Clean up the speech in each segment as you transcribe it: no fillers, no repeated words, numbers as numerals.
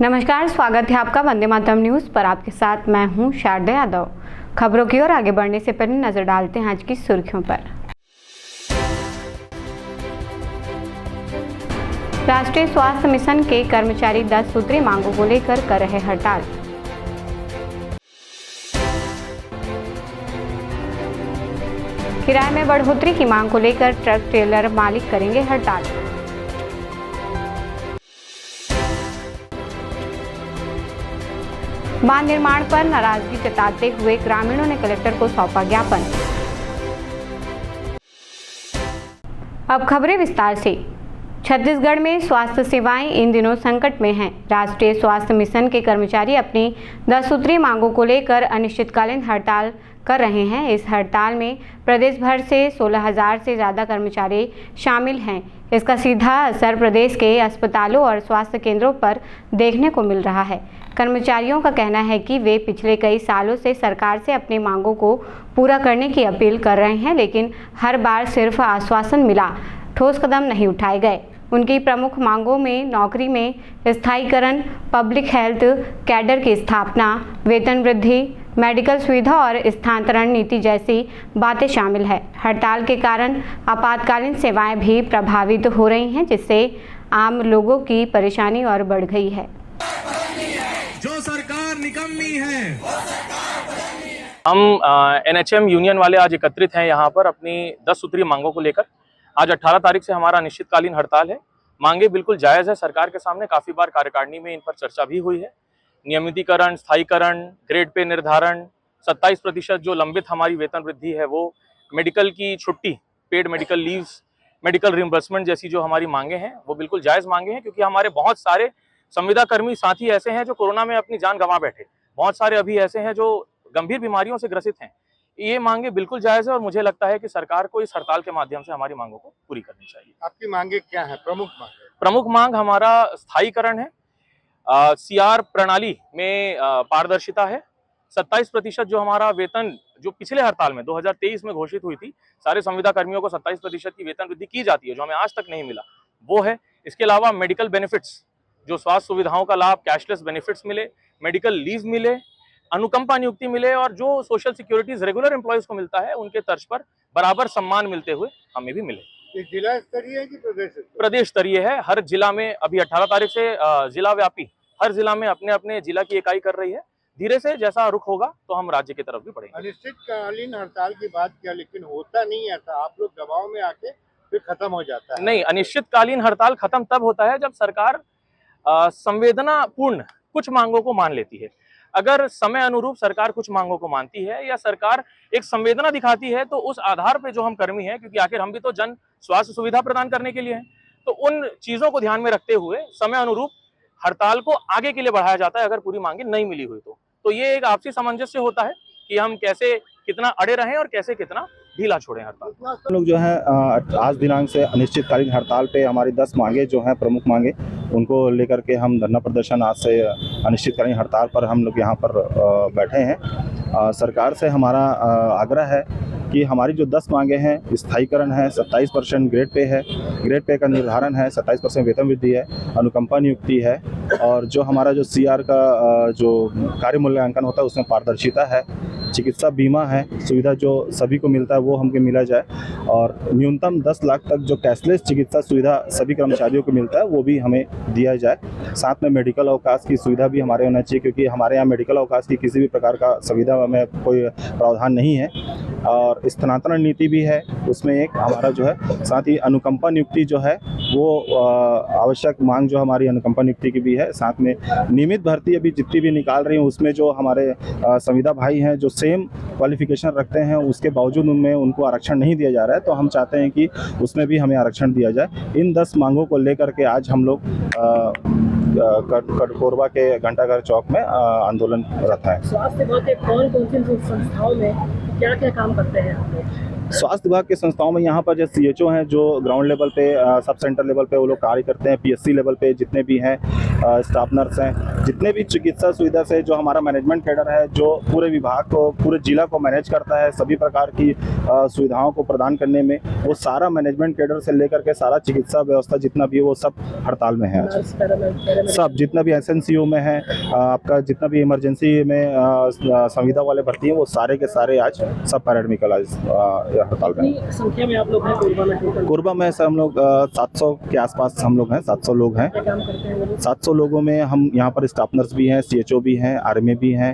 नमस्कार, स्वागत है आपका वंदे मातरम न्यूज पर। आपके साथ मैं हूं शारदा यादव। खबरों की ओर आगे बढ़ने से पहले नजर डालते हैं आज की सुर्खियों पर। राष्ट्रीय स्वास्थ्य मिशन के कर्मचारी 10 सूत्री मांगों को लेकर कर रहे हड़ताल। किराए में बढ़ोतरी की मांग को लेकर ट्रक ट्रेलर मालिक करेंगे हड़ताल। बांध निर्माण पर नाराजगी जताते हुए ग्रामीणों ने कलेक्टर को सौंपा ज्ञापन। अब खबरें विस्तार से। छत्तीसगढ़ में स्वास्थ्य सेवाएं इन दिनों संकट में हैं। राष्ट्रीय स्वास्थ्य मिशन के कर्मचारी अपनी 10 सूत्री मांगों को लेकर अनिश्चितकालीन हड़ताल कर रहे हैं। इस हड़ताल में प्रदेश भर से 16,000 से ज़्यादा कर्मचारी शामिल हैं। इसका सीधा असर प्रदेश के अस्पतालों और स्वास्थ्य केंद्रों पर देखने को मिल रहा है। कर्मचारियों का कहना है कि वे पिछले कई सालों से सरकार से अपनी मांगों को पूरा करने की अपील कर रहे हैं, लेकिन हर बार सिर्फ आश्वासन मिला, ठोस कदम नहीं उठाए गए। उनकी प्रमुख मांगों में नौकरी में स्थायीकरण, पब्लिक हेल्थ कैडर की स्थापना, वेतन वृद्धि, मेडिकल सुविधा और स्थानांतरण नीति जैसी बातें शामिल है। हड़ताल के कारण आपातकालीन सेवाएं भी प्रभावित हो रही हैं, जिससे आम लोगों की परेशानी और बढ़ गई है। जो सरकार निकम्मी है। हम एनएचएम यूनियन वाले आज एकत्रित हैं यहाँ पर अपनी 10 सूत्रीय मांगों को लेकर। आज 18 तारीख से हमारा अनिश्चितकालीन हड़ताल है। मांगे बिल्कुल जायज़ है सरकार के सामने, काफ़ी बार कार्यकारिणी में इन पर चर्चा भी हुई है। नियमितीकरण, स्थायीकरण, ग्रेड पे निर्धारण, 27% जो लंबित हमारी वेतन वृद्धि है वो, मेडिकल की छुट्टी, paid medical leaves, medical reimbursement जैसी जो हमारी मांगे हैं वो बिल्कुल जायज़ मांगे हैं, क्योंकि हमारे बहुत सारे संविदा कर्मी साथी ऐसे हैं जो कोरोना में अपनी जान गंवा बैठे। बहुत सारे अभी ऐसे हैं जो गंभीर बीमारियों से ग्रसित हैं। ये मांगे बिल्कुल जायज़ है और मुझे लगता है कि सरकार को इस हड़ताल के माध्यम से हमारी मांगों को पूरी करनी चाहिए। आपकी मांगे क्या है? प्रमुख मांग हमारा स्थायीकरण है। सीआर प्रणाली में पारदर्शिता है। 27% जो हमारा वेतन जो पिछले हड़ताल में 2023 में घोषित हुई थी, सारे संविदा कर्मियों को 27% की वेतन वृद्धि की जाती है, जो हमें आज तक नहीं मिला, वो है। इसके अलावा मेडिकल बेनिफिट्स, जो स्वास्थ्य सुविधाओं का लाभ, कैशलेस बेनिफिट्स मिले, मेडिकल लीव मिले, अनुकंपा नियुक्ति मिले और जो सोशल सिक्योरिटीज रेगुलर एम्प्लॉयज को मिलता है उनके तर्ज पर बराबर सम्मान मिलते हुए हमें भी मिले। ये जिला स्तरीय है कि प्रदेश स्तरीय है। हर जिला में अभी 18 तारीख से जिला व्यापी हर जिला में अपने अपने जिला की इकाई कर रही है। धीरे से जैसा रुख होगा तो हम राज्य की तरफ भी बढ़ेंगे। अनिश्चितकालीन हड़ताल की बात किया, लेकिन होता नहीं ऐसा। आप लोग दबाव में आके फिर खत्म हो जाता है। नहीं, अनिश्चितकालीन हड़ताल खत्म तब होता है जब सरकार संवेदनापूर्ण कुछ मांगों को मान लेती है। अगर समय अनुरूप सरकार कुछ मांगों को मानती है या सरकार एक संवेदना दिखाती है, तो उस आधार पे जो हम कर्मी हैं, क्योंकि आखिर हम भी तो जन स्वास्थ्य सुविधा प्रदान करने के लिए हैं, तो उन चीजों को ध्यान में रखते हुए समय अनुरूप हड़ताल को आगे के लिए बढ़ाया जाता है, अगर पूरी मांगे नहीं मिली हुई तो ये एक आपसी सामंजस्य होता है कि हम कैसे कितना अड़े रहें और कैसे कितना ढीला छोड़ें हड़ताल। लोग जो है आज दिनांक से अनिश्चितकालीन हड़ताल पे हमारी 10 मांगे जो हैं, प्रमुख मांगे, उनको लेकर के हम धरना प्रदर्शन आज से अनिश्चितकालीन हड़ताल पर हम लोग यहाँ पर बैठे हैं। सरकार से हमारा आग्रह है कि हमारी जो 10 मांगे हैं, स्थायीकरण है, 27% ग्रेड पे है, ग्रेड पे का निर्धारण है, 27% वेतन वृद्धि है, अनुकंपा नियुक्ति है, और जो हमारा जो सीआर का जो कार्य मूल्यांकन होता है उसमें पारदर्शिता है, चिकित्सा बीमा है, सुविधा जो सभी को मिलता है वो हमको मिला जाए, और न्यूनतम 10 लाख तक जो कैशलेस चिकित्सा सुविधा सभी कर्मचारियों को मिलता है वो भी हमें दिया जाए। साथ में मेडिकल अवकाश की सुविधा भी हमारे होना चाहिए, क्योंकि हमारे यहाँ मेडिकल अवकाश की किसी भी प्रकार का सुविधा में कोई प्रावधान नहीं है। और स्थानांतरण नीति भी है उसमें एक हमारा जो है। साथ ही अनुकंपा नियुक्ति जो है वो आवश्यक मांग जो हमारी अनुकंपा नियुक्ति की भी है। साथ में नियमित भर्ती अभी जितनी भी निकाल रही हैं उसमें जो हमारे संविदा भाई हैं जो सेम क्वालिफिकेशन रखते हैं, उसके बावजूद उनमें उनको आरक्षण नहीं दिया जा रहा है, तो हम चाहते हैं कि उसमें भी हमें आरक्षण दिया जाए। इन 10 मांगों को लेकर के आज हम लोग कोरबा के घंटाघर चौक में आंदोलन रखा है। स्वास्थ्य विभाग के कौन-कौन सी संस्थाओं में क्या-क्या काम करते हैं आप लोग? स्वास्थ्य विभाग के संस्थाओं में यहाँ पर जो सीएचओ हैं जो ग्राउंड लेवल पे, सब सेंटर लेवल पे वो लोग कार्य करते हैं, पीएससी लेवल पे जितने भी हैं स्टाफ नर्स हैं, जितने भी चिकित्सा सुविधा से जो हमारा मैनेजमेंट कैडर है, जो पूरे विभाग को, पूरे जिला को मैनेज करता है, सभी प्रकार की सुविधाओं को प्रदान करने में, वो सारा मैनेजमेंट कैडर से लेकर के सारा चिकित्सा व्यवस्था जितना भी है वो सब हड़ताल में है आज। नर्स, पैरामेडिक, सब जितना भी एसएनसीयू में है, आपका जितना भी इमरजेंसी में संविदा वाले भर्ती हैं, वो सारे के सारे आज सब पैरामेडिकल आज हड़ताल में। कितनी संख्या में आप लोग हैं कोरबा में टोटल? कोरबा में से हम लोग 700 के आसपास हम लोग हैं, 700 लोग हैं। क्या काम करते हैं वो लोग? 700 लोगों में हम यहाँ पर स्टाफ नर्स भी हैं, सीएचओ भी हैं, आर्मी भी हैं,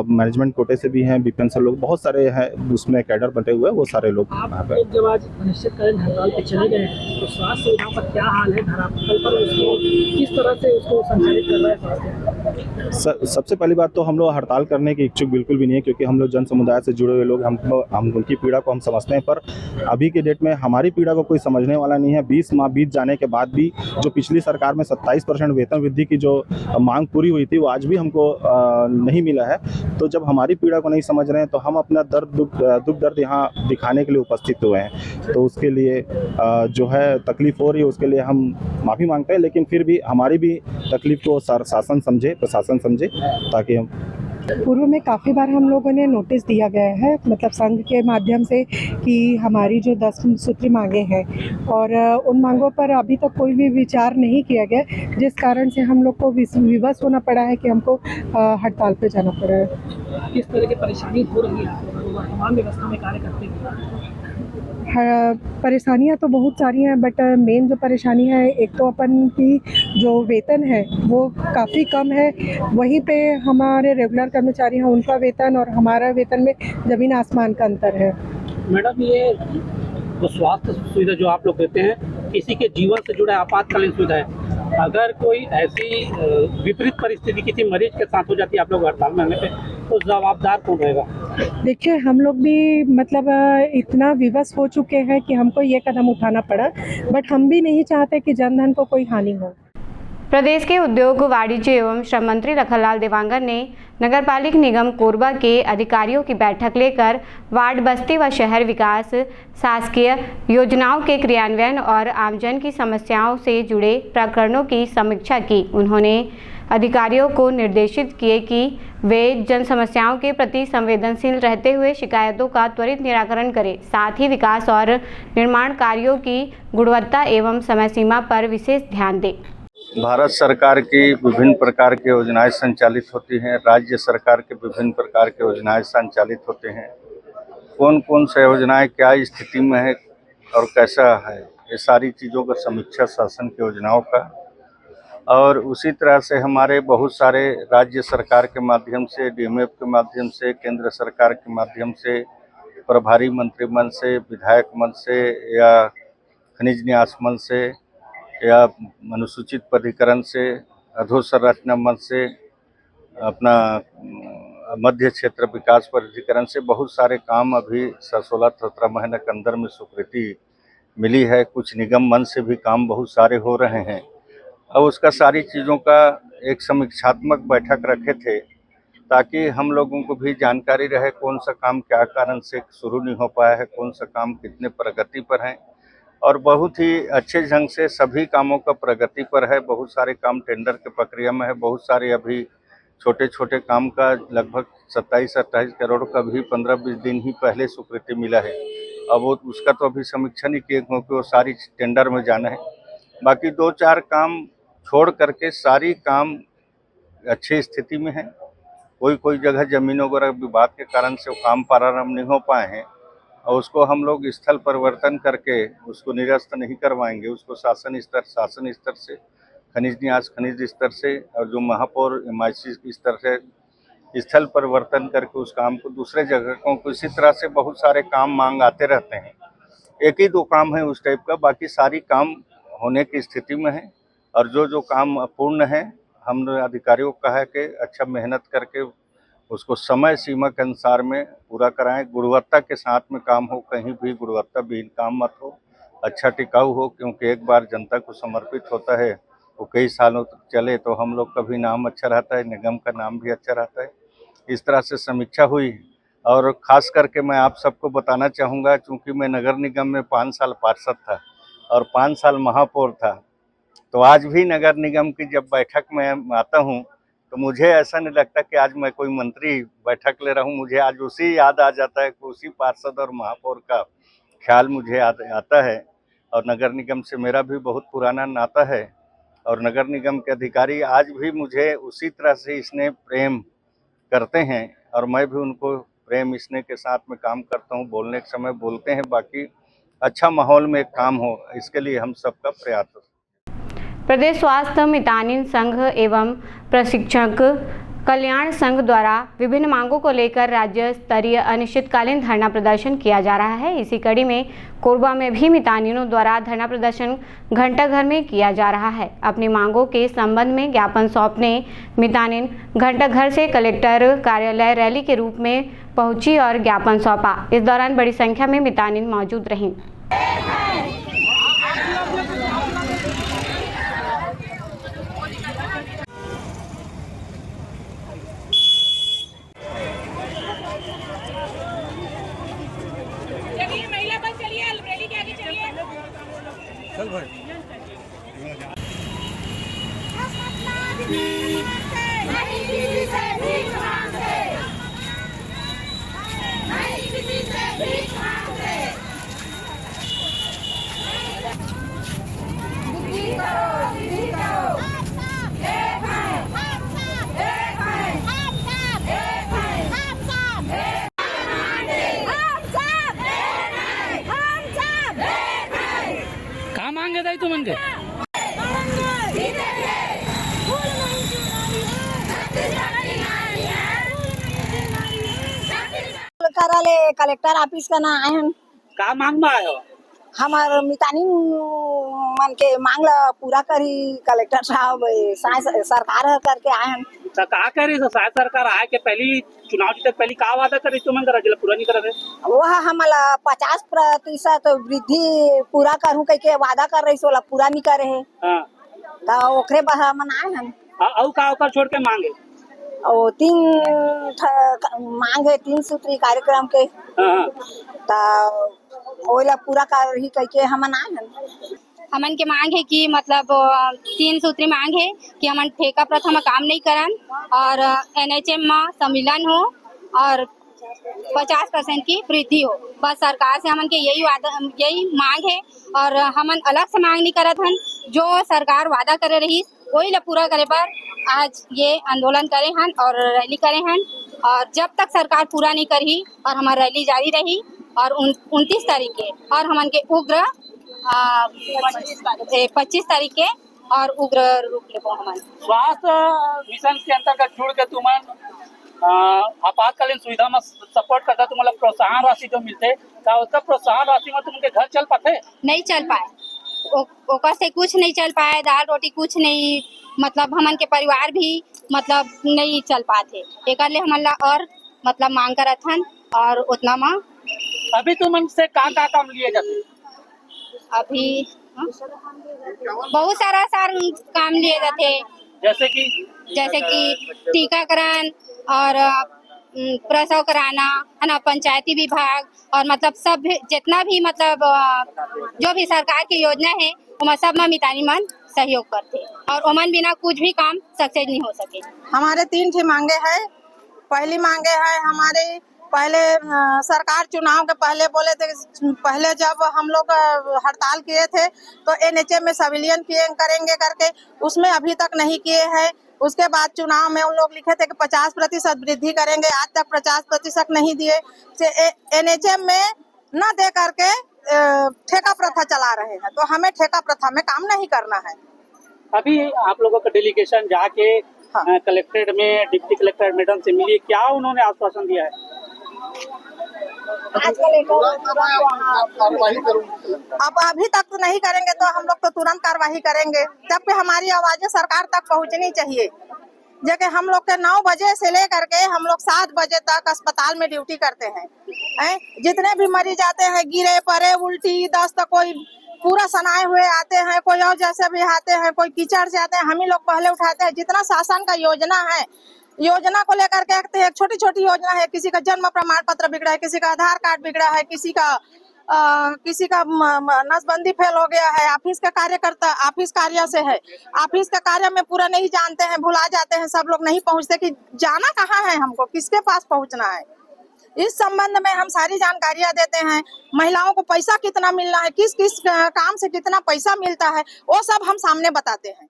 मैनेजमेंट कोटे से भी हैं, बीपीएन से लोग, बहुत सारे हैं उसमें कैडर बटे हुए, वो सारे लोग यहाँ आप पे। लोग जब आज अनिश्चितकालीन हड़ताल पे चले गए हैं तो स्वास्थ्य सुविधाओं का क्या हाल है धरातल पर, उसको किस तरह से उसको संचालित कर रहा है स्वास्थ्य? सबसे पहली बात तो हम लोग हड़ताल करने के इच्छुक बिल्कुल भी नहीं है, क्योंकि हम लोग जन समुदाय से जुड़े हुए लोग, हम उनकी पीड़ा को हम समझते हैं, पर अभी के डेट में हमारी पीड़ा को कोई समझने वाला नहीं है। 20 माह बीत जाने के बाद भी जो पिछली सरकार में 27% वेतन वृद्धि की जो मांग पूरी हुई थी, वो आज भी हमको नहीं मिला है। तो जब हमारी पीड़ा को नहीं समझ रहे हैं तो हम अपना दुख दर्द यहाँ दिखाने के लिए उपस्थित हुए हैं। तो उसके लिए जो है तकलीफ हो रही है, उसके लिए हम माफ़ी मांगते हैं, लेकिन फिर भी हमारी भी तकलीफ को शासन समझे, प्रशासन समझे, ताकि हम पूर्व में काफ़ी बार हम लोगों ने नोटिस दिया गया है, मतलब संघ के माध्यम से, कि हमारी जो 10 सूत्री मांगे हैं और उन मांगों पर अभी तक कोई भी विचार नहीं किया गया, जिस कारण से हम लोग को विवश होना पड़ा है कि हमको हड़ताल पे जाना पड़ा है। किस तरह की परेशानी हो रही है वर्तमान व्यवस्था में कार्य करते हुए? परेशानियां तो बहुत सारी हैं, बट मेन जो परेशानी है, एक तो अपन की जो वेतन है वो काफ़ी कम है। वहीं पे हमारे रेगुलर कर्मचारी हैं, उनका वेतन और हमारा वेतन में ज़मीन आसमान का अंतर है। मैडम, ये जो स्वास्थ्य सुविधा जो आप लोग देते हैं, किसी के जीवन से जुड़ा आपातकालीन सुविधा है, अगर कोई ऐसी विपरीत परिस्थिति किसी मरीज के साथ हो जाती है आप लोग हड़ताल में आने पे, तो जवाबदार कौन रहेगा? देखिए, हम लोग भी मतलब इतना विवश हो चुके हैं कि हमको ये कदम उठाना पड़ा, बट हम भी नहीं चाहते कि जनधन को कोई हानि हो। प्रदेश के उद्योग, वाणिज्य एवं श्रम मंत्री लखनलाल देवांगन ने नगरपालिक निगम कोरबा के अधिकारियों की बैठक लेकर वार्ड, बस्ती व शहर विकास, शासकीय योजनाओं के क्रियान्वयन और आमजन की समस्याओं से जुड़े प्रकरणों की समीक्षा की। उन्होंने अधिकारियों को निर्देशित किए कि वे जन समस्याओं के प्रति संवेदनशील रहते हुए शिकायतों का त्वरित निराकरण करें, साथ ही विकास और निर्माण कार्यों की गुणवत्ता एवं समय सीमा पर विशेष ध्यान दें। भारत सरकार की विभिन्न प्रकार की योजनाएं संचालित होती हैं, राज्य सरकार के विभिन्न प्रकार की योजनाएं संचालित होते हैं। कौन कौन सी योजनाएं क्या स्थिति में है और कैसा है, ये सारी चीज़ों का समीक्षा शासन की योजनाओं का, और उसी तरह से हमारे बहुत सारे राज्य सरकार के माध्यम से, डीएमएफ के माध्यम से, केंद्र सरकार के माध्यम से, प्रभारी मंत्रिमंडल से, विधायक मंच से या खनिज न्यास मंच से या अनुसूचित प्राधिकरण से, अधोसंरचना मंच से, अपना मध्य क्षेत्र विकास प्राधिकरण से बहुत सारे काम अभी 16-17 महीने के अंदर में स्वीकृति मिली है। कुछ निगम मंच से भी काम बहुत सारे हो रहे हैं। अब उसका सारी चीज़ों का एक समीक्षात्मक बैठक रखे थे ताकि हम लोगों को भी जानकारी रहे कौन सा काम क्या कारण से शुरू नहीं हो पाया है, कौन सा काम कितने प्रगति पर है, और बहुत ही अच्छे ढंग से सभी कामों का प्रगति पर है। बहुत सारे काम टेंडर के प्रक्रिया में है, बहुत सारे अभी छोटे छोटे काम का लगभग 27-28 करोड़ का भी 15-20 दिन ही पहले स्वीकृति मिला है। अब वो उसका तो अभी समीक्षा नहीं किए क्योंकि वो सारी टेंडर में जाना है। बाकी 2-4 काम छोड़ करके सारी काम अच्छी स्थिति में है। कोई जगह जमीन वगैरह विवाद के कारण से वो काम प्रारंभ नहीं हो पाए हैं और उसको हम लोग स्थल परिवर्तन करके उसको निरस्त नहीं करवाएंगे। उसको शासन स्तर से, खनिज न्यास खनिज स्तर से और जो महापौर MIC की स्तर से स्थल परिवर्तन करके उस काम को दूसरे जगह को, इसी तरह से बहुत सारे काम मांग आते रहते हैं। एक ही 2 काम है उस टाइप का, बाकी सारी काम होने की स्थिति में है। और जो काम अपूर्ण है, हमने अधिकारियों को कहा है कि अच्छा मेहनत करके उसको समय सीमा के अनुसार में पूरा कराएं। गुणवत्ता के साथ में काम हो, कहीं भी गुणवत्ता विहीन काम मत हो, अच्छा टिकाऊ हो, क्योंकि एक बार जनता को समर्पित होता है वो कई सालों तक चले तो हम लोग का भी नाम अच्छा रहता है, निगम का नाम भी अच्छा रहता है। इस तरह से समीक्षा हुई और ख़ास करके मैं आप सबको बताना चाहूँगा, चूँकि मैं नगर निगम में 5 साल पार्षद था और 5 साल महापौर था, तो आज भी नगर निगम की जब बैठक में आता हूँ तो मुझे ऐसा नहीं लगता कि आज मैं कोई मंत्री बैठक ले रहा हूँ। मुझे आज उसी याद आ जाता है कि उसी पार्षद और महापौर का ख्याल मुझे आता है। और नगर निगम से मेरा भी बहुत पुराना नाता है और नगर निगम के अधिकारी आज भी मुझे उसी तरह से स्नेह प्रेम करते हैं और मैं भी उनको प्रेम स्नेह के साथ में काम करता हूँ। बोलने के समय बोलते हैं, बाकी अच्छा माहौल में काम हो, इसके लिए हम सबका प्रयास है। प्रदेश स्वास्थ्य मितानिन संघ एवं प्रशिक्षक कल्याण संघ द्वारा विभिन्न मांगों को लेकर राज्य स्तरीय अनिश्चितकालीन धरना प्रदर्शन किया जा रहा है। इसी कड़ी में कोरबा में भी मितानिनों द्वारा धरना प्रदर्शन घंटाघर में किया जा रहा है। अपनी मांगों के संबंध में ज्ञापन सौंपने मितानिन घंटाघर से कलेक्टर कार्यालय रैली के रूप में पहुंची और ज्ञापन सौंपा। इस दौरान बड़ी संख्या में मितानिन मौजूद रहीं। कहाँ मांगे दाई तुम उनके? कार्यालय कलेक्टर ऑफिस का ना आए हैं। का मांग में आयो? हमार मितानी मन के मांग ला पूरा करी कलेक्टर साहब सरकार करके आए हैं। तो का करी शायद सरकार आए के पहली चुनाव जीते पहली का वादा करी तुम जिला पूरा नहीं करे? वह हमला 50% वृद्धि पूरा करूँ कह के वादा कर रही सोला पूरा नहीं करे है। हाँ। तो ओकरे बहा मन आए हैं। और का छोड़ के मांगे? और 3 मांग है 3 सूत्री कार्यक्रम के। हाँ। तो ओला पूरा कर ही कह के हमन आए हैं। हमन के मांग है कि मतलब 3 सूत्री मांग है कि हमन ठेका प्रथा में काम नहीं करन और NHM में सम्मिलन हो और 50% की वृद्धि हो। बस सरकार से हमन के यही मांग है और हमन अलग से मांग नहीं करत हन। जो सरकार वादा करे रही वही ला पूरा करे पर आज ये आंदोलन करे हन और रैली करे हन और जब तक सरकार पूरा नहीं करी और हमारी रैली जारी रही और 29 तारीख के और हमन के उग्र 25 तारीख के और उग्र रूप लेबो। हमन स्वास्थ्य मिशन के अंतर्गत जुड़ के तुमन आपातकालीन सुविधा में सपोर्ट करता, तुम्हारा प्रोत्साहन राशि जो मिलते का उसका प्रोत्साहन राशि में तुमके घर चल पाते? नहीं चल पाए, ओकर से कुछ नहीं चल पाए, दाल रोटी कुछ नहीं, मतलब हमन के परिवार भी मतलब नहीं चल पाते। एक ले हमन ला और मतलब मांग करत हन और उतना में अभी तुमन से का काम लिए जाते? अभी बहुत सारा काम लिए जाते, जैसे कि टीकाकरण और प्रसव कराना है ना, पंचायती विभाग और मतलब सब जितना भी मतलब जो भी सरकार की योजना है वो सब में मितानी मन सहयोग करते और ओमन बिना कुछ भी काम सक्सेस नहीं हो सके। हमारे 3 ठे मांगे हैं। पहली मांगे है हमारे पहले सरकार चुनाव के पहले बोले थे, पहले जब हम लोग हड़ताल किए थे तो NHM में सिविलियन करेंगे करके, उसमें अभी तक नहीं किए हैं। उसके बाद चुनाव में उन लोग लिखे थे कि 50% वृद्धि करेंगे, आज तक 50% नहीं दिए। NHM में न दे करके ठेका प्रथा चला रहे हैं, तो हमें ठेका प्रथा में काम नहीं करना है। अभी आप लोगों का डेलीगेशन जाके कलेक्ट्रेट में डिप्टी कलेक्टर मैडम से मिली, क्या उन्होंने आश्वासन दिया है? अब अभी तक तो नहीं करेंगे तो हम लोग तो तुरंत कार्रवाई करेंगे, जबकि हमारी आवाजें सरकार तक पहुंचनी चाहिए। जबकि हम लोग के 9 बजे से लेकर के हम लोग 7 बजे तक अस्पताल में ड्यूटी करते हैं। जितने भी मरीज आते हैं, गिरे पड़े, उल्टी दस्त, कोई पूरा सनाए हुए आते हैं, कोई और जैसे भी आते हैं, कोई कीचड़ से आते हैं, हम ही लोग पहले उठाते हैं। जितना शासन का योजना है, योजना को लेकर के एक छोटी छोटी योजना है, किसी का जन्म प्रमाण पत्र बिगड़ा है, किसी का आधार कार्ड बिगड़ा है, किसी का किसी का नसबंदी फेल हो गया है, ऑफिस का कार्यकर्ता ऑफिस कार्य से है, ऑफिस का कार्य में पूरा नहीं जानते हैं, भुला जाते हैं, सब लोग नहीं पहुंचते कि जाना कहाँ है, हमको किसके पास पहुंचना है। इस संबंध में हम सारी जानकारियां देते हैं। महिलाओं को पैसा कितना मिलना है, किस किस काम से कितना पैसा मिलता है, वो सब हम सामने बताते हैं।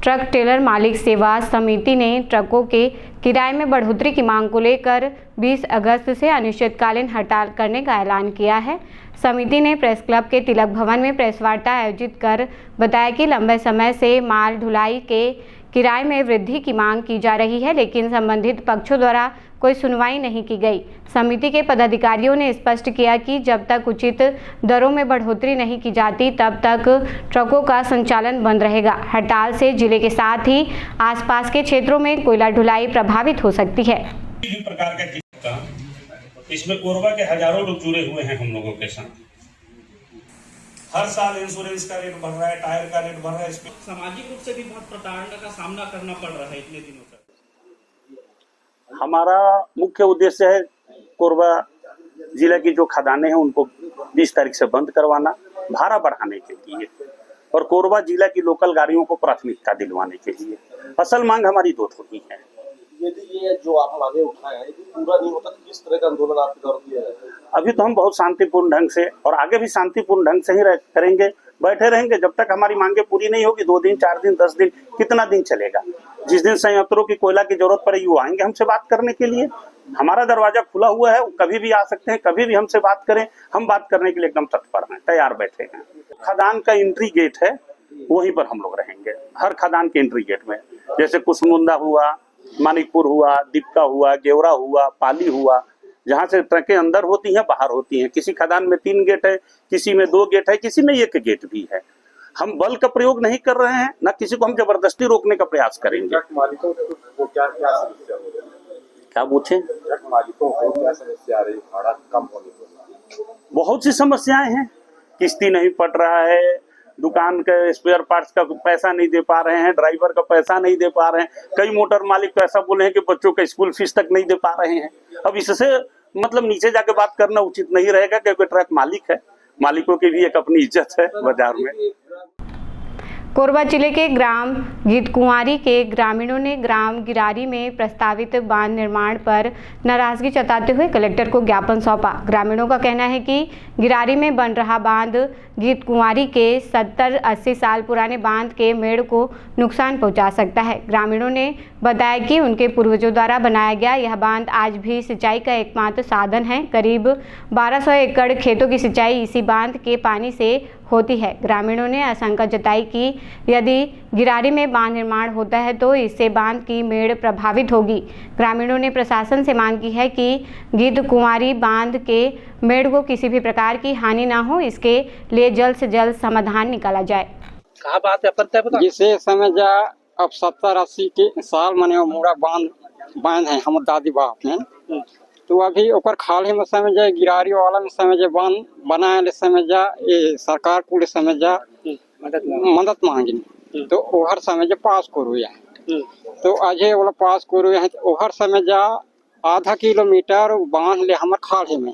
ट्रक टेलर मालिक सेवा समिति ने ट्रकों के किराए में बढ़ोतरी की मांग को लेकर 20 अगस्त से अनिश्चितकालीन हड़ताल करने का ऐलान किया है। समिति ने प्रेस क्लब के तिलक भवन में प्रेस वार्ता आयोजित कर बताया कि लंबे समय से माल ढुलाई के किराए में वृद्धि की मांग की जा रही है, लेकिन संबंधित पक्षों द्वारा कोई सुनवाई नहीं की गई। समिति के पदाधिकारियों ने स्पष्ट किया कि जब तक उचित दरों में बढ़ोतरी नहीं की जाती तब तक ट्रकों का संचालन बंद रहेगा। हड़ताल से जिले के साथ ही आसपास के क्षेत्रों में कोयला ढुलाई प्रभावित हो सकती है। किसी प्रकार का किस्सा इसमें कोरबा के हजारों लोग जुड़े हुए हैं हम लोगों के साथ। हर साल इंश्योरेंस का रेट बढ़ रहा है, टायर का रेट बढ़ रहा है, इसमें सामाजिक रूप से भी बहुत प्रताड़ना का सामना करना पड़ रहा है इतने दिनों तक। हमारा मुख्य उद्देश्य है कोरबा जिले की जो खदानें हैं उनको 20 तारीख से बंद करवाना, भाड़ा बढ़ाने के लिए, और कोरबा जिला की लोकल गाड़ियों को प्राथमिकता दिलवाने के लिए। असल मांग हमारी दो थोड़ी है। यदि ये जो आप मांगे उठाए हैं पूरा नहीं होता तो किस तरह का आंदोलन आपकी तरफ किया जाएगा? अभी तो हम बहुत शांतिपूर्ण ढंग से और आगे भी शांतिपूर्ण ढंग से ही करेंगे, बैठे रहेंगे जब तक हमारी मांगे पूरी नहीं होगी। 2 दिन 4 दिन 10 दिन कितना दिन चलेगा? जिस दिन संयंत्रों की कोयला की जरूरत पड़ेगी वो आएंगे हमसे बात करने के लिए। हमारा दरवाजा खुला हुआ है, कभी भी आ सकते हैं, कभी भी हमसे बात करें, हम बात करने के लिए एकदम तत्पर हैं, तैयार बैठे हैं। खदान का एंट्री गेट है, वहीं पर हम लोग रहेंगे, हर खदान के एंट्री गेट में, जैसे कुसमुंदा हुआ, मानिकपुर हुआ, दीपका हुआ, गेवरा हुआ, पाली हुआ, जहाँ से ट्रकें अंदर होती हैं बाहर होती हैं। किसी खदान में 3 गेट है, किसी में 2 गेट है, किसी में 1 गेट भी है। हम बल का प्रयोग नहीं कर रहे हैं, न किसी को हम जबरदस्ती रोकने का प्रयास करेंगे। मालिकों को क्या समस्या हो रही है? क्या पूछे? ट्रक मालिकों को क्या समस्या आ रही है भाड़ा कम होने की? बहुत सी समस्याएं हैं, किस्ती नहीं पट रहा है, दुकान के स्पेयर पार्ट्स का पैसा नहीं दे पा रहे हैं, ड्राइवर का पैसा नहीं दे पा रहे हैं। कई मोटर मालिक तो ऐसा बोले हैं कि बच्चों का स्कूल फीस तक नहीं दे पा रहे हैं। अब इससे मतलब नीचे जाके बात करना उचित नहीं रहेगा, क्योंकि ट्रक मालिक है, मालिकों की भी एक अपनी इज्जत है बाजार में। कोरबा जिले के ग्राम गीतकुंवारी के ग्रामीणों ने ग्राम गिरारी में प्रस्तावित बांध निर्माण पर नाराजगी जताते हुए कलेक्टर को ज्ञापन सौंपा। ग्रामीणों का कहना है कि गिरारी में बन रहा बांध गीतकुंवारी के 70-80 साल पुराने बांध के मेड़ को नुकसान पहुंचा सकता है। ग्रामीणों ने बताया कि उनके पूर्वजों द्वारा बनाया गया यह बांध आज भी सिंचाई का एकमात्र साधन है। करीब 1200 एकड़ खेतों की सिंचाई इसी बांध के पानी से होती है। ग्रामीणों ने आशंका जताई कि यदि गिरारी में बांध निर्माण होता है तो इससे बांध की मेड़ प्रभावित होगी। ग्रामीणों ने प्रशासन से मांग की है कि गीतकुंवारी बांध के मेड़ को किसी भी प्रकार की हानि न हो, इसके लिए जल्द से जल्द समाधान निकाला जाए। कहा बात है अपन जिसे समय जा अब 70-80 के साल मने मूड़ा बांध है हम दादी बाप में, तो अभी ओकर खाली में समय जा गिरारी वाला में समय जा बांध बनाए समय जा ये सरकार को समय जा मदद मांगी, तो ओहर समय जा पास करू या तो अजय वाला पास करू है, तो ओहर समय जा आधा किलोमीटर बांध ले हमार खाली में,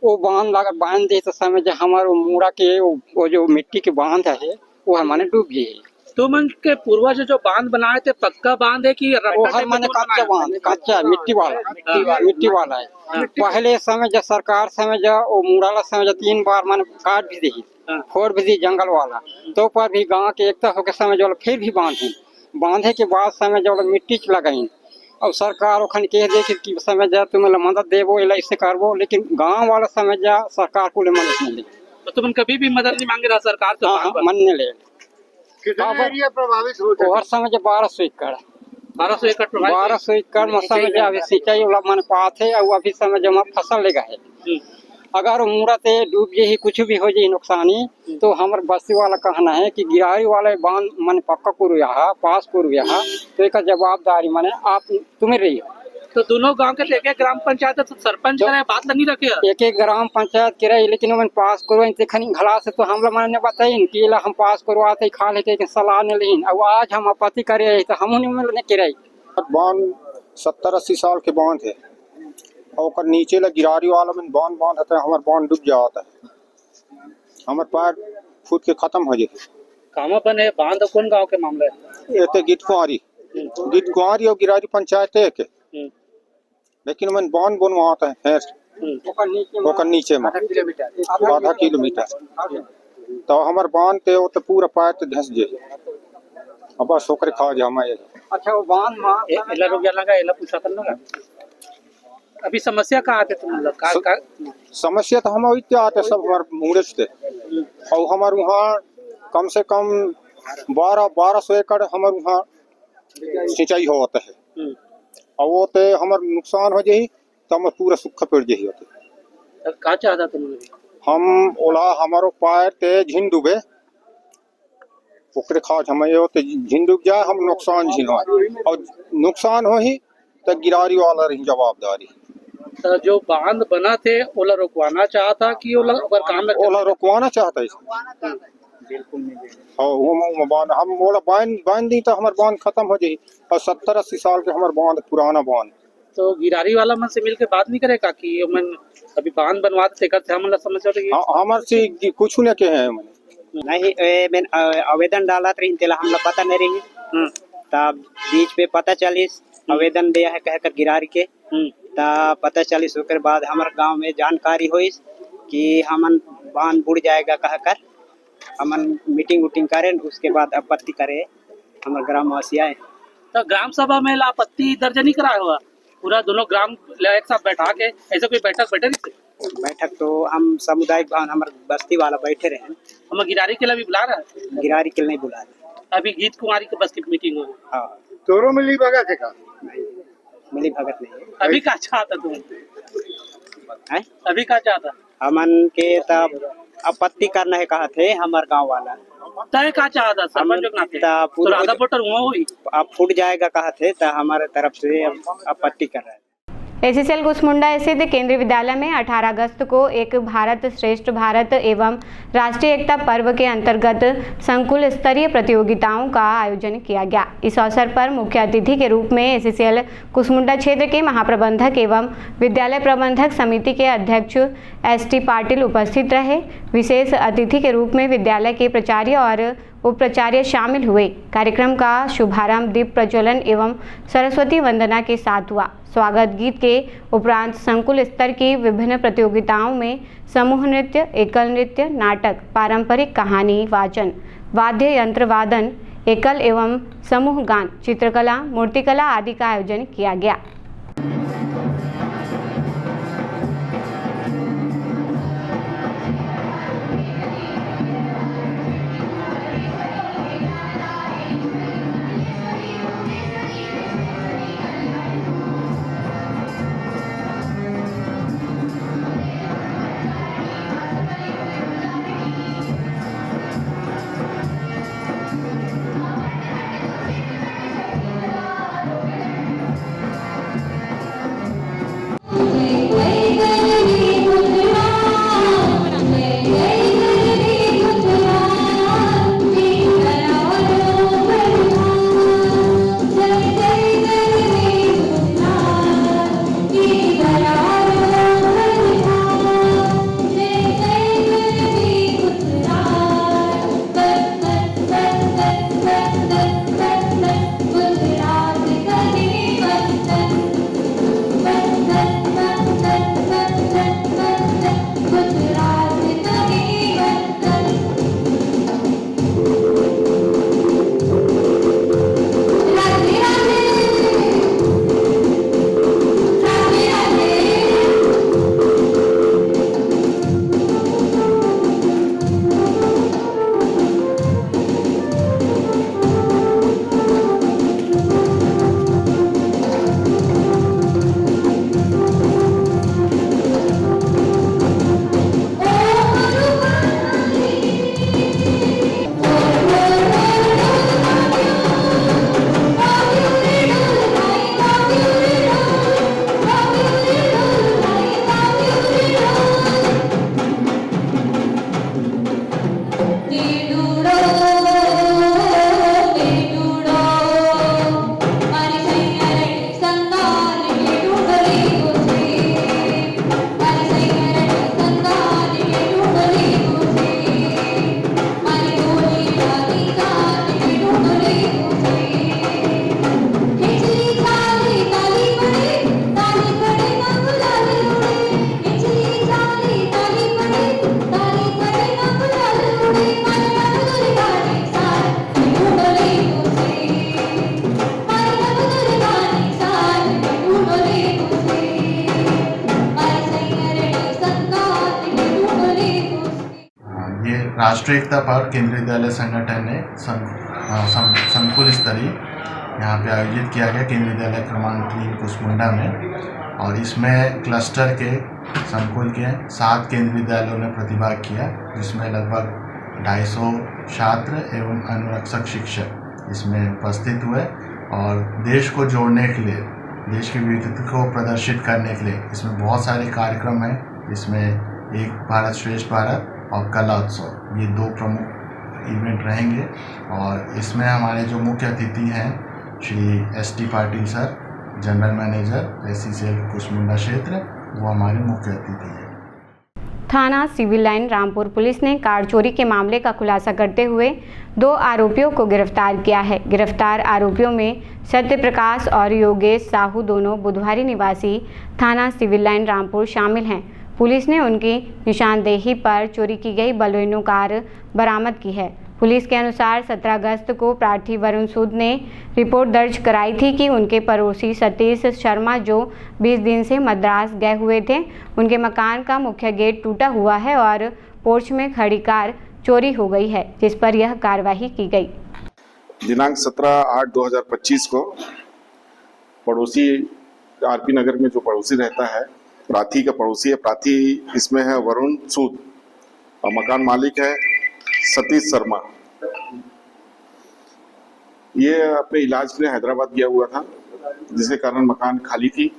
वो बांध लगा बांध दे तो समय जा हमारे मूड़ा के वो जो मिट्टी के बांध है वो हमारे डूब गए। तो मन के पूर्वज जो बांध बनाए थे पक्का बांध है कि मैंने कच्चा बांध, कच्चा मिट्टी वाला है। पहले समय जब सरकार समय जब वो मुड़ाला समय जब 3 बार मैंने काट भी दी, फोड़ भी दी जंगल वाला, तो पर भी गांव के एकता होकर समय जो फिर भी बांधे के बाद समय जो मिट्टी लगाई और सरकार ओखन कह दे कि समय जा तुम्हें मदद देवो ऐसे करवो, लेकिन गाँव वाला समय जा सरकार को मदद नहीं दे। तो तुम कभी भी मदद नहीं मांगे रहा सरकार से? हाँ, मन नहीं ले। कितना एरिया प्रभावित होता है? और समय 1200 एकड़ 1200 एकड़ 1200 एकड़ में समय जो अभी सिंचाई वाला मन पात है और अभी समय जमा फसल लेगा है। अगर मुड़ा ते डूब जाए कुछ भी हो जाए नुकसानी, तो हमारे बस्ती वाला कहना है कि गिरारी वाले बांध मन पक्का करू यहाँ पास करू यहाँ, तो एक जवाबदारी माने आप तुम्हें रही हो। तो दोनों गांव के एक ग्राम पंचायत तो सरपंच करे बात नहीं रखे एक ग्राम पंचायत के रही, लेकिन मन पास करो खनी घला से तो हम लोग मैंने बताई कि हम पास करवाते खा लेते सलाह नहीं ली, अब आज हम आपत्ति करे तो हम उन्हें के रही। बांध 70-80 साल के बांध है, और ओकर नीचे ला गिरारी वाला में बांध बांधता है, हमार बांध डूब जाता है, हमार पैर फूट के खत्म हो जाए। कहाँ बन है बांध? कौन गांव के मामला है? ये तो गीत कुंवारी और गिरारी पंचायत है के, लेकिन मन बांध बनवाता है ओकर नीचे में आधा किलोमीटर, तो हमार बांध ते वो तो पूरा पैर तो धंस जाए, अब बस ओकरे खा जा हमारे। अच्छा वो बांध मां एला रुक जाला का, एला पूछा करना का। अभी समस्या कहाँ आते तुम लोग का? समस्या तो हम इतने आते सब हमारे मुंगड़े से, और हमारे वहाँ कम से कम 1200 एकड़ हमारे वहाँ सिंचाई होता है, और वो ते हमारे नुकसान हो जाए तो हमारे पूरा सूखा पेड़ जाए होते। का चाहता तुम लोग? हम ओला हमारो पैर ते झिन डूबे, ओकरे खाज हमें होते झिन डूब जाए, हम नुकसान झिन हो, और नुकसान हो ही तो गिरारी वाला रही जवाबदारी। तो जो बांध बना थे ओला रुकवाना चाहता कि ओला काम ओला रुकवाना चाहता है? बिल्कुल नहीं। हाँ वो बांध हम ओला बांध दी तो हमारे बांध खत्म हो जाए, और 70-80 साल के हमारे बांध पुराना बांध। तो गिरारी वाला मन से मिलके बात नहीं करेगा कि मन अभी बांध बनवाते थे, हम समझ रहे हमारे से कुछ न के हैं नहीं मैंने आवेदन डाला था, तेला हम लोग पता नहीं रही, तब बीच पे पता चलिस आवेदन दिया है कहकर गिरारी के, तब पता चलिस उसके बाद हमारे गांव में जानकारी हुई कि हमन बांध बुड़ जाएगा कहकर हमन मीटिंग उटिंग करें, उसके बाद आपत्ति करे हमारे ग्रामवासी आए। तो ग्राम सभा में आपत्ति दर्ज नहीं कराया हुआ? पूरा दोनों ग्राम एक साथ बैठा के ऐसे कोई बैठक तो हम सामुदायिक भवन हमारे बस्ती वाला बैठे रहे, हम गिरारी के लिए भी बुला रहा है? गिरारी के लिए नहीं बुला रहे, अभी गीत कुमारी के बस की मीटिंग हुई। हाँ तोरो मिली भगत है का? मिली भगत नहीं। अभी क्या चाहता तुम? अभी क्या चाहता? हमन के तब आपत्ति करना है कहा थे हमारे गांव वाला, तय क्या चाहता सरपंच तो आधा वोटर हुई अब फूट जाएगा कहा थे, तो हमारे तरफ से आपत्ति कर रहा है। एसीसीएल कुसमुंडा स्थित केंद्रीय विद्यालय में 18 अगस्त को एक भारत श्रेष्ठ भारत एवं राष्ट्रीय एकता पर्व के अंतर्गत संकुल स्तरीय प्रतियोगिताओं का आयोजन किया गया। इस अवसर पर मुख्य अतिथि के रूप में एसीसीएल कुसमुंडा क्षेत्र के महाप्रबंधक एवं विद्यालय प्रबंधक समिति के अध्यक्ष एसटी पाटिल उपस्थित रहे। विशेष अतिथि के रूप में विद्यालय के प्राचार्य और उपाचार्य शामिल हुए। कार्यक्रम का शुभारंभ दीप प्रज्वलन एवं सरस्वती वंदना के साथ हुआ। स्वागत गीत के उपरांत संकुल स्तर की विभिन्न प्रतियोगिताओं में समूह नृत्य, एकल नृत्य, नाटक, पारंपरिक कहानी वाचन, वाद्य यंत्र वादन, एकल एवं समूह गान, चित्रकला, मूर्तिकला आदि का आयोजन किया गया। राष्ट्रीय एकता पार्क केंद्रीय विद्यालय संगठन ने संकुल स्तरीय यहाँ पे आयोजित किया गया केंद्रीय विद्यालय क्रमांक 3 कुसमुंडा में, और इसमें क्लस्टर के संकुल के 7 केंद्रीय विद्यालयों ने प्रतिभाग किया, जिसमें लगभग 250 छात्र एवं अनुरक्षक शिक्षक इसमें उपस्थित हुए। और देश को जोड़ने के लिए, देश की विविधता को प्रदर्शित करने के लिए इसमें बहुत सारे कार्यक्रम हैं। इसमें एक भारत श्रेष्ठ भारत और कला उत्सव, ये 2 प्रमुख इवेंट रहेंगे। और इसमें हमारे जो मुख्य अतिथि हैं Shri ST Patil sir, general manager SCCL Kusmunda क्षेत्र, वो हमारे मुख्य अतिथि हैं। थाना सिविल लाइन रामपुर पुलिस ने कार चोरी के मामले का खुलासा करते हुए 2 आरोपियों को गिरफ्तार किया है। गिरफ्तार आरोपियों में सत्य प्रकाश और योगेश साहू, दोनों बुधवारी निवासी थाना सिविल लाइन रामपुर शामिल हैं। पुलिस ने उनकी निशानदेही पर चोरी की गई बलेनो कार बरामद की है। पुलिस के अनुसार 17 अगस्त को प्रार्थी वरुण सूद ने रिपोर्ट दर्ज कराई थी कि उनके पड़ोसी सतीश शर्मा, जो 20 दिन से मद्रास गए हुए थे, उनके मकान का मुख्य गेट टूटा हुआ है और पोर्च में खड़ी कार चोरी हो गई है, जिस पर यह कार्रवाई की गई। दिनांक 17/8/2025 को पड़ोसी RP नगर में जो पड़ोसी रहता है, प्रार्थी का पड़ोसी है, प्रार्थी इसमें है वरुण सूद और मकान मालिक है सतीश शर्मा। ये अपने इलाज के लिए हैदराबाद गया हुआ था, जिसके कारण मकान खाली थी।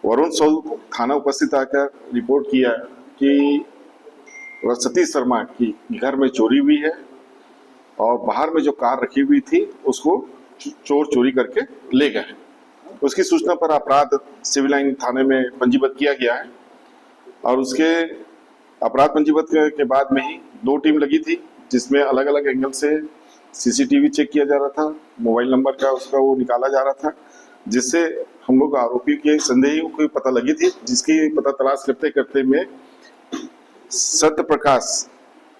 वरुण सूद थाना उपस्थित आकर रिपोर्ट किया कि सतीश शर्मा की घर में चोरी हुई है और बाहर में जो कार रखी हुई थी उसको चोर चोरी करके ले गए। उसकी सूचना पर अपराध सिविल लाइन थाने में पंजीबद्ध किया गया है और उसके अपराध पंजीबद्ध के बाद में ही 2 टीम लगी थी, जिसमें अलग अलग एंगल से CCTV चेक किया जा रहा था, मोबाइल नंबर का उसका वो निकाला जा रहा था, जिससे हम लोग आरोपी के संदेही को पता लगी थी, जिसकी पता तलाश करते करते में सत्य प्रकाश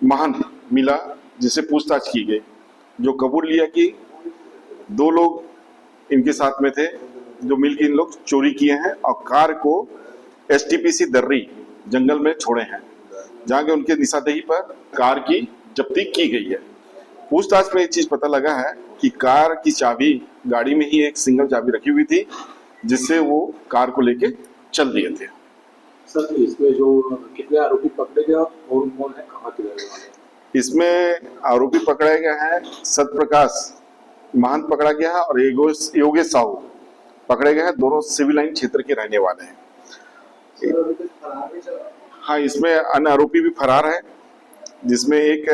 महंत मिला, जिसे पूछताछ की गई, जो कबूल लिया कि 2 लोग इनके साथ में थे, जो मिलकर इन लोग चोरी किए हैं और कार को STPC दर्री जंगल में छोड़े हैं, जहाँ के उनके निशानदेही पर कार की जब्ती की गई है। पूछताछ में एक चीज पता लगा है कि कार की चाबी गाड़ी में ही एक सिंगल चाबी रखी हुई थी, जिससे वो कार को लेके चल दिए थे। सर, इसमें जो कितने आरोपी पकड़े गए और कौन है, कहाँ के रहने वाले? इसमें आरोपी पकड़े गए हैं सत्य प्रकाश महंत पकड़ा गया है और योगेश साहू पकड़े गए हैं, दोनों सिविल लाइन क्षेत्र के रहने वाले हैं। हाँ, इसमें अन्य आरोपी भी फरार है, जिसमें एक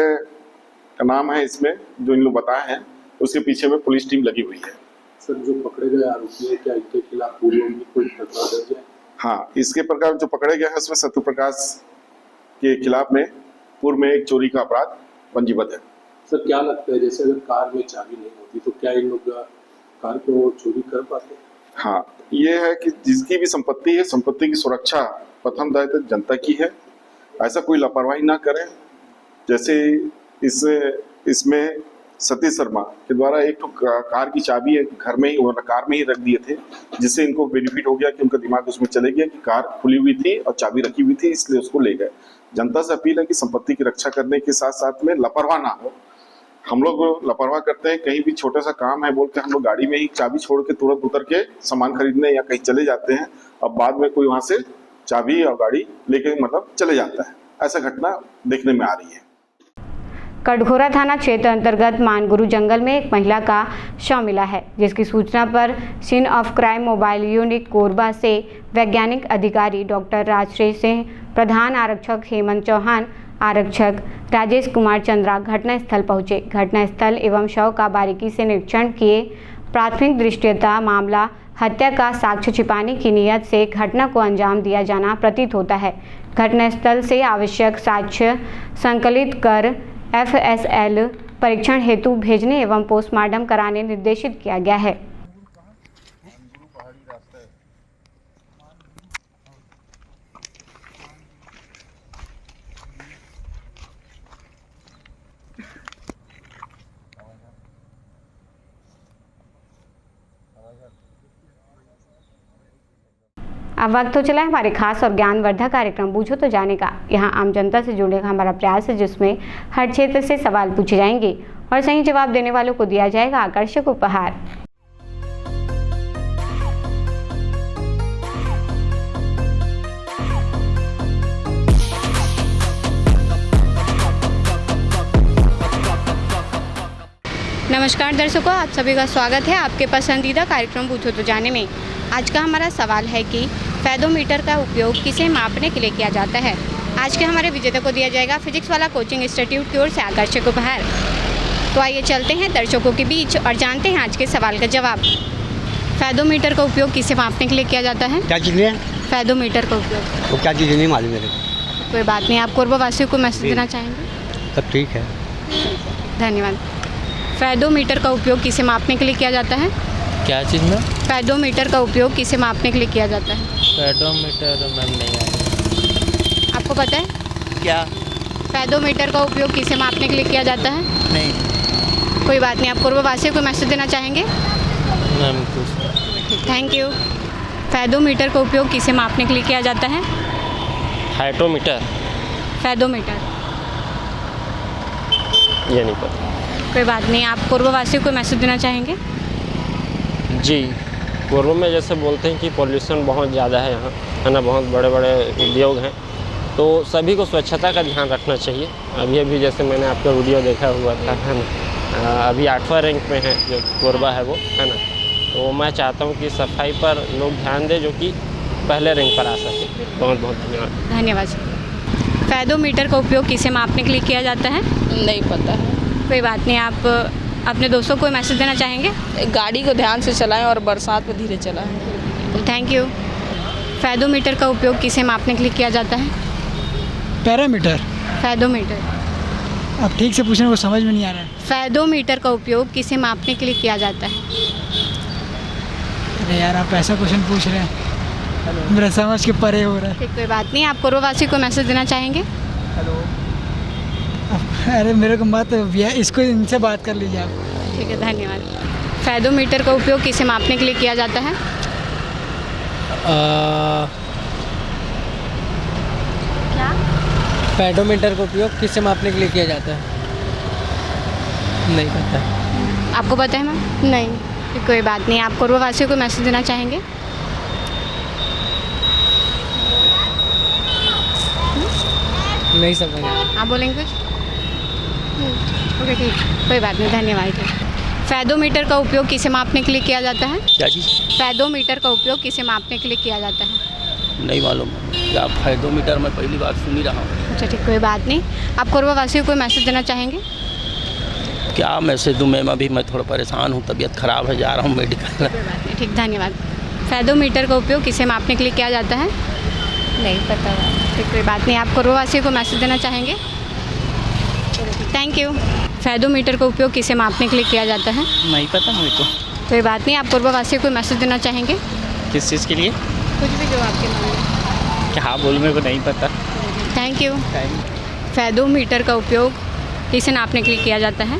का नाम है इसमें जो इन लोग बताए हैं, उसके पीछे में पुलिस टीम लगी हुई है। सर, जो पकड़े गए आरोपी है, क्या इनके खिलाफ पूर्व में कोई प्रकरण दर्ज है? हाँ, इसके प्रकार जो पकड़े गए हैं उसमें सत्य प्रकाश के खिलाफ में पूर्व में एक चोरी का अपराध पंजीबद्ध है। सर, क्या लगता है, जैसे अगर कार में चाबी नहीं होती तो क्या इन लोग कार को चोरी कर पाते? हाँ, ये है कि जिसकी भी संपत्ति है, संपत्ति की सुरक्षा प्रथम दायित्व जनता की है। ऐसा कोई लापरवाही ना करें। जैसे इसमें सतीश शर्मा के द्वारा एक तो कार की चाबी घर में ही कार में ही रख दिए थे, जिससे इनको बेनिफिट हो गया कि उनका दिमाग उसमें चले गया कि कार खुली हुई थी और चाबी रखी हुई थी, इसलिए उसको ले गए। जनता से अपील है कि संपत्ति की रक्षा करने के साथ साथ में लापरवाह ना हो। हम लोग लापरवाह करते हैं, कहीं भी छोटा सा काम है बोल के हम लोग गाड़ी में ही चाबी छोड़ के तुरंत उतर के सामान खरीदने या कहीं चले जाते हैं, अब बाद में कोई वहां से चाबी और गाड़ी लेके मतलब चले जाता है। ऐसा घटना देखने में आ रही है। कटघोरा थाना क्षेत्र अंतर्गत मानगुरु जंगल में एक महिला का शव मिला है, जिसकी सूचना पर scene of crime mobile unit Korba से वैज्ञानिक अधिकारी डॉक्टर राजश्री सिंह, प्रधान आरक्षक हेमंत चौहान, आरक्षक राजेश कुमार चंद्रा घटनास्थल पहुंचे। घटनास्थल एवं शव का बारीकी से निरीक्षण किए। प्राथमिक दृष्टया मामला हत्या का साक्ष्य छिपाने की नीयत से घटना को अंजाम दिया जाना प्रतीत होता है। घटनास्थल से आवश्यक साक्ष्य संकलित कर FSL परीक्षण हेतु भेजने एवं पोस्टमार्टम कराने निर्देशित किया गया है। अब वक्त हो चला है हमारे खास और ज्ञानवर्धक कार्यक्रम बूझो तो जाने का। यहाँ आम जनता से जुड़ने का हमारा प्रयास है, जिसमें हर क्षेत्र से सवाल पूछे जाएंगे और सही जवाब देने वालों को दिया जाएगा आकर्षक उपहार। नमस्कार दर्शकों, आप सभी का स्वागत है आपके पसंदीदा कार्यक्रम बूझो तो जाने में। आज का हमारा सवाल है कि फेदोमीटर का उपयोग किसे मापने के लिए किया जाता है। आज के हमारे विजेता को दिया जाएगा फिजिक्स वाला कोचिंग इंस्टीट्यूट की ओर से आकर्षक उपहार। तो आइए चलते हैं दर्शकों के बीच और जानते हैं आज के सवाल का जवाब। फेदोमीटर का उपयोग किसे मापने के लिए किया जाता है? क्या चीज़ है? फेदोमीटर का उपयोग। तो क्या चीज़ नहीं मालूम मेरे कोई बात नहीं, आप कोरबावासियों को मैसेज देना चाहेंगे? तब ठीक है। धन्यवाद। फेदोमीटर का उपयोग किसे मापने के लिए किया जाता है? क्या चीज़ में? फेदोमीटर का उपयोग किसे मापने के लिए किया जाता है? फेदोमीटर मैम नहीं है। आपको पता है क्या? फेदोमीटर का उपयोग किसे मापने के लिए किया जाता है? नहीं। कोई बात नहीं, आप कोरबावासियों को मैसेज देना चाहेंगे? मैम कुछ। Thank you. फेदोमीटर का उपयोग किसे मापने के लिए किया जाता है? हाइटोमीटर। फेदोमीटर। ये नहीं पता। कोई बात नहीं, आप कोरबावासियों को मैसेज देना चाहेंगे? जी, पूर्व में जैसे बोलते हैं कि पॉल्यूशन बहुत ज़्यादा है यहाँ, है ना, बहुत बड़े बड़े उद्योग हैं, तो सभी को स्वच्छता का ध्यान रखना चाहिए। अभी जैसे मैंने आपका वीडियो देखा हुआ था, है ना, अभी 8वां रैंक में है जो कोरबा है वो, है ना, तो मैं चाहता हूँ कि सफाई पर लोग ध्यान दें जो कि पहले रैंक पर आ सके। बहुत बहुत धन्यवाद। धन्यवाद। फेदोमीटर का उपयोग किसे मापने के लिए किया जाता है? नहीं पता है। कोई बात नहीं, आप अपने दोस्तों को मैसेज देना चाहेंगे? गाड़ी को ध्यान से चलाएं और बरसात में धीरे चलाएं। Thank you. फेदोमीटर का उपयोग किसे मापने के लिए किया जाता है? पैरामीटर। फेदोमीटर। अब ठीक से पूछने को समझ में नहीं आ रहा है। फेदोमीटर का उपयोग किसे मापने के लिए किया जाता है? अरे यार, आप ऐसा क्वेश्चन पूछ रहे हैं, मेरा समझ के परे हो रहा है। ठीक, कोई बात नहीं, आप कोरबावासी को मैसेज देना चाहेंगे? हेलो। अरे मेरे को मत भैया, इसको इनसे बात कर लीजिए आप। ठीक है, धन्यवाद। फेदोमीटर का उपयोग किसे मापने के लिए किया जाता है? क्या? फेदोमीटर का उपयोग किसे मापने के लिए किया जाता है? नहीं पता। आपको पता है मैम? नहीं। कोई बात नहीं, आप कोरबावासियों को मैसेज देना चाहेंगे? नहीं समझ आया। आप बोलेंगे कुछ? ओके, ठीक, कोई बात नहीं, धन्यवाद। फेदोमीटर का उपयोग किसे मापने के लिए किया जाता है? क्या चीज़? फेदोमीटर का उपयोग किसे मापने के लिए किया जाता है? नहीं मालूम। क्या फेदोमीटर मैं पहली बार सुन ही रहा हूँ। अच्छा ठीक, कोई बात नहीं, आप कोरबावासियों को मैसेज देना चाहेंगे? क्या मैसेज दूँ मैम, अभी मैं थोड़ा परेशान हूँ, तबीयत ख़राब है, जा रहा हूँ मेडिकल। ठीक, धन्यवाद। फेदोमीटर का उपयोग किसे मापने के लिए किया जाता है? नहीं पता। ठीक, कोई बात नहीं, आप कोरबावासियों को मैसेज देना चाहेंगे? Thank you. फेदोमीटर का उपयोग किसे मापने के लिए किया जाता है? नहीं पता मुझे तो। कोई बात नहीं, आप कोरबावासियों को मैसेज देना चाहेंगे? किस चीज़ के लिए? कुछ भी जो आपके मन में। क्या बोलूँ, मेरे को नहीं पता। Thank you. फेदोमीटर का उपयोग किसे नापने के लिए किया जाता है?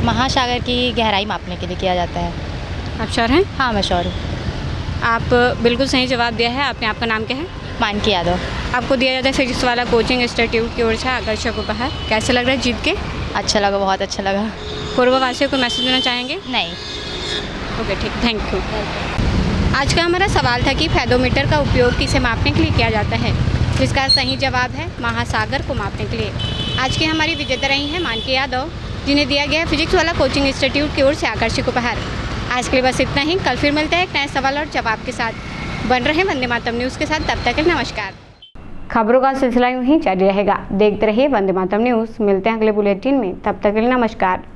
महासागर की गहराई मापने के लिए किया जाता है। आप श्योर हैं? हाँ, मैं श्योर हूँ। आप बिल्कुल सही जवाब दिया है आपने। आपका नाम क्या है? मानकी यादव। आपको दिया जाता है फिजिक्स वाला कोचिंग इंस्टीट्यूट की ओर से आकर्षक उपहार। कैसा लग रहा है जीत के? अच्छा लगा, बहुत अच्छा लगा। कोरबावासियों को मैसेज देना चाहेंगे? नहीं। ओके ठीक, थैंक यू। आज का हमारा सवाल था कि फेदोमीटर का उपयोग किसे मापने के लिए किया जाता है, जिसका सही जवाब है महासागर को मापने के लिए। आज की हमारी विजेता रही हैं मानकी यादव, जिन्हें दिया गया है फिजिक्स वाला कोचिंग इंस्टीट्यूट की ओर से आकर्षक उपहार। आज के लिए बस इतना ही। कल फिर मिलते हैं एक नए सवाल और जवाब के साथ। बन रहे वंदे मातरम न्यूज़ के साथ, तब तक के लिए नमस्कार। खबरों का सिलसिला यूं ही जारी रहेगा। देखते रहिए वंदे मातरम न्यूज़। मिलते हैं अगले बुलेटिन में, तब तक के लिए नमस्कार।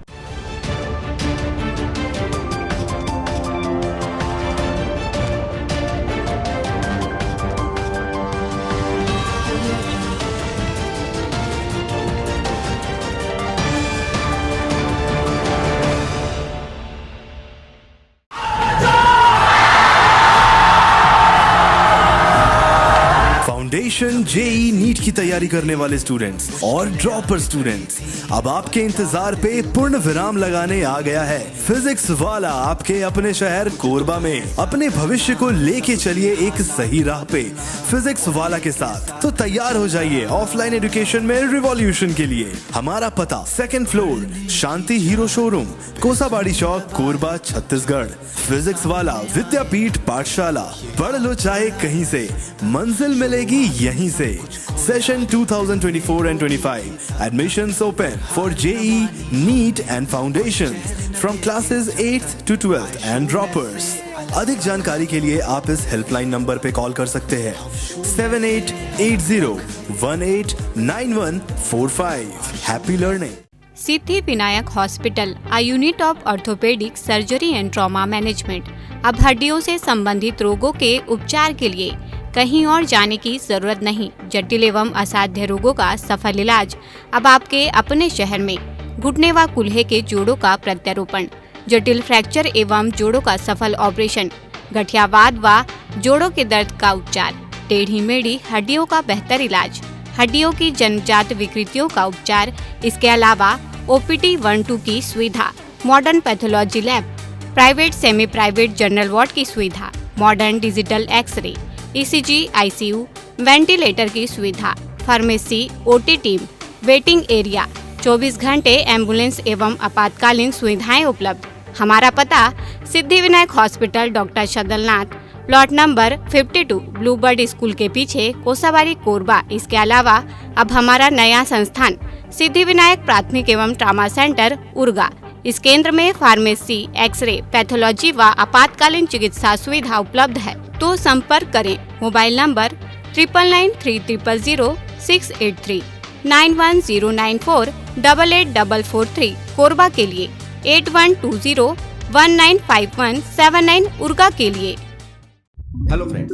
फाउंडेशन, जेई, नीट की तैयारी करने वाले स्टूडेंट्स और ड्रॉपर स्टूडेंट्स, अब आपके इंतजार पे पूर्ण विराम लगाने आ गया है फिजिक्स वाला आपके अपने शहर कोरबा में। अपने भविष्य को लेके चलिए एक सही राह पे फिजिक्स वाला के साथ। तो तैयार हो जाइए ऑफलाइन एजुकेशन में रिवॉल्यूशन के लिए। हमारा पता 2nd फ्लोर, शांति हीरो शोरूम, कोसाबाड़ी चौक, कोरबा, छत्तीसगढ़। फिजिक्स वाला विद्यापीठ पाठशाला, पढ़ लो चाहे कहीं से, मंजिल मिलेगी यहीं से। Session 2024 and 25 admissions open for JEE, NEET and Foundations from classes 8th to 12th and droppers। अधिक जानकारी के लिए आप इस हेल्पलाइन नंबर पे कॉल कर सकते हैं 7880189145। Happy learning. Siddhi Vinayak hospital, a unit of orthopaedic surgery and trauma management. अब हड्डियों से संबंधित रोगों के उपचार के लिए कहीं और जाने की जरूरत नहीं। जटिल एवं असाध्य रोगों का सफल इलाज अब आपके अपने शहर में। घुटने व कूल्हे के जोड़ों का प्रत्यारोपण, जटिल फ्रैक्चर एवं जोड़ों का सफल ऑपरेशन, गठियावाद व जोड़ों के दर्द का उपचार, टेढ़ी मेढ़ी हड्डियों का बेहतर इलाज, हड्डियों की जन्मजात विकृतियों का उपचार। इसके अलावा OPT 1-2 की सुविधा, modern pathology lab, private semi private general ward की सुविधा, modern digital X ray, ECG, ICU, ventilator की सुविधा, pharmacy, OT team, waiting area, 24 घंटे एम्बुलेंस एवं आपातकालीन सुविधाएं उपलब्ध। हमारा पता Siddhi Vinayak hospital, doctor Shadalnath, plot number 52, Bluebird school के पीछे, कोसाबाड़ी, कोरबा। इसके अलावा अब हमारा नया संस्थान सिद्धि विनायक प्राथमिक एवं ट्रॉमा सेंटर, उर्गा। इस केंद्र में फार्मेसी, एक्सरे, पैथोलॉजी व आपातकालीन चिकित्सा सुविधा उपलब्ध है। तो संपर्क करें मोबाइल नंबर 9993000683, 9109488443 कोरबा के लिए, 8120195179 उर्गा के लिए। हेलो फ्रेंड्स,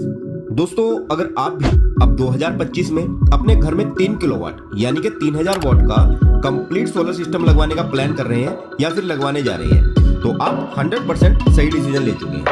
दोस्तों अगर आप भी अब 2025 में अपने घर में 3 किलोवाट यानी कि 3000 वाट का कंप्लीट सोलर सिस्टम लगवाने का प्लान कर रहे हैं या फिर लगवाने जा रहे हैं, तो आप 100% सही डिसीजन ले चुके हैं।